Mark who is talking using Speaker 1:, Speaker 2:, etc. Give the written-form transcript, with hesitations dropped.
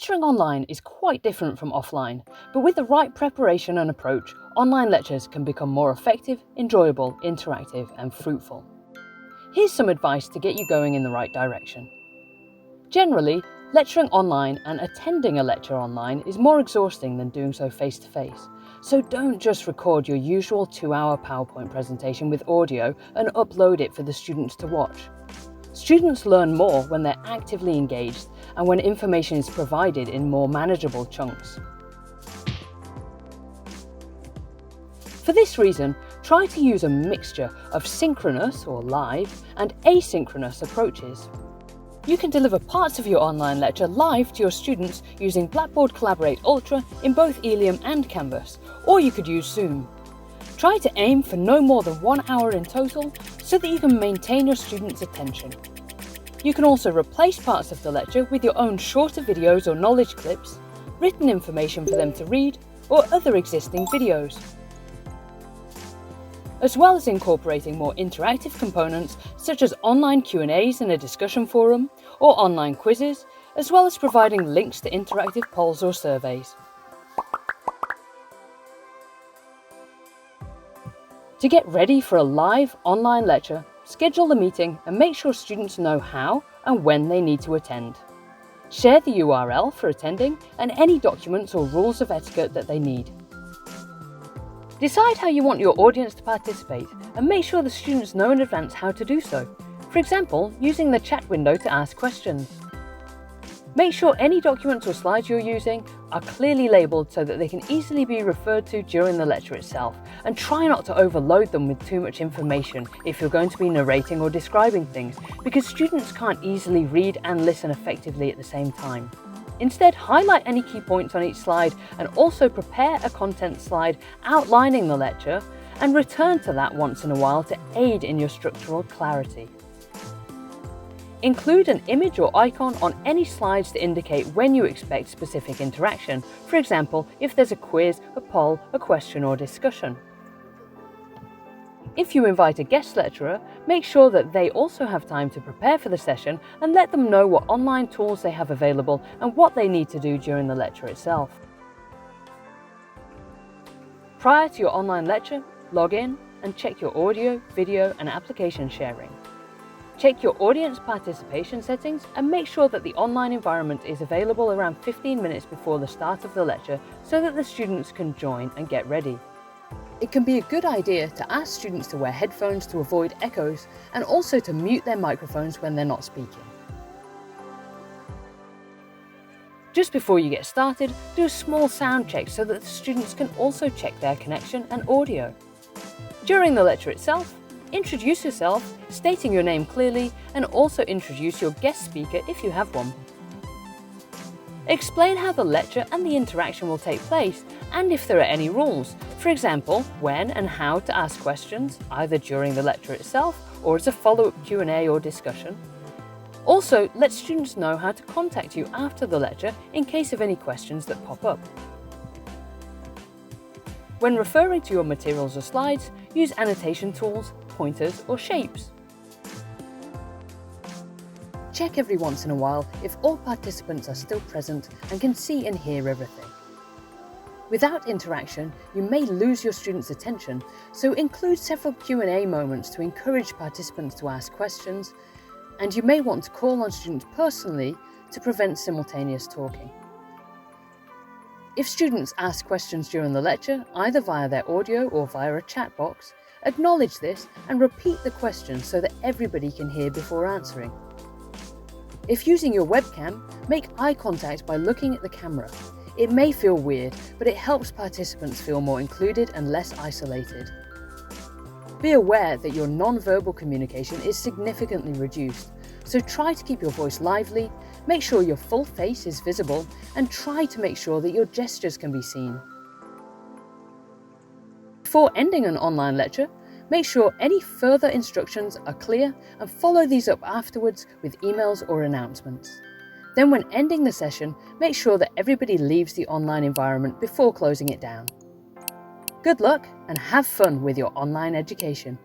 Speaker 1: Lecturing online is quite different from offline, but with the right preparation and approach, online lectures can become more effective, enjoyable, interactive, and fruitful. Here's some advice to get you going in the right direction. Generally, lecturing online and attending a lecture online is more exhausting than doing so face-to-face, so don't just record your usual 2-hour PowerPoint presentation with audio and upload it for the students to watch. Students learn more when they're actively engaged and when information is provided in more manageable chunks. For this reason, try to use a mixture of synchronous or live and asynchronous approaches. You can deliver parts of your online lecture live to your students using Blackboard Collaborate Ultra in both Elium and Canvas, or you could use Zoom. Try to aim for no more than 1 hour in total so that you can maintain your students' attention. You can also replace parts of the lecture with your own shorter videos or knowledge clips, written information for them to read, or other existing videos. As well as incorporating more interactive components such as online Q&As in a discussion forum or online quizzes, as well as providing links to interactive polls or surveys. To get ready for a live online lecture, schedule the meeting and make sure students know how and when they need to attend. Share the URL for attending and any documents or rules of etiquette that they need. Decide how you want your audience to participate and make sure the students know in advance how to do so. For example, using the chat window to ask questions. Make sure any documents or slides you're using are clearly labelled so that they can easily be referred to during the lecture itself, and try not to overload them with too much information if you're going to be narrating or describing things, because students can't easily read and listen effectively at the same time. Instead, highlight any key points on each slide and also prepare a content slide outlining the lecture and return to that once in a while to aid in your structural clarity. Include an image or icon on any slides to indicate when you expect specific interaction, for example, if there's a quiz, a poll, a question or discussion. If you invite a guest lecturer, make sure that they also have time to prepare for the session and let them know what online tools they have available and what they need to do during the lecture itself. Prior to your online lecture, log in and check your audio, video and application sharing. Check your audience participation settings and make sure that the online environment is available around 15 minutes before the start of the lecture so that the students can join and get ready. It can be a good idea to ask students to wear headphones to avoid echoes and also to mute their microphones when they're not speaking. Just before you get started, do a small sound check so that the students can also check their connection and audio. During the lecture itself, introduce yourself, stating your name clearly, and also introduce your guest speaker if you have one. Explain how the lecture and the interaction will take place and if there are any rules, for example, when and how to ask questions, either during the lecture itself or as a follow-up Q&A or discussion. Also, let students know how to contact you after the lecture in case of any questions that pop up. When referring to your materials or slides, use annotation tools, pointers or shapes. Check every once in a while if all participants are still present and can see and hear everything. Without interaction, you may lose your students' attention, so include several Q&A moments to encourage participants to ask questions, and you may want to call on students personally to prevent simultaneous talking. If students ask questions during the lecture, either via their audio or via a chat box, acknowledge this and repeat the question so that everybody can hear before answering. If using your webcam, make eye contact by looking at the camera. It may feel weird, but it helps participants feel more included and less isolated. Be aware that your non-verbal communication is significantly reduced, so try to keep your voice lively, make sure your full face is visible, and try to make sure that your gestures can be seen. Before ending an online lecture, make sure any further instructions are clear and follow these up afterwards with emails or announcements. Then when ending the session, make sure that everybody leaves the online environment before closing it down. Good luck and have fun with your online education.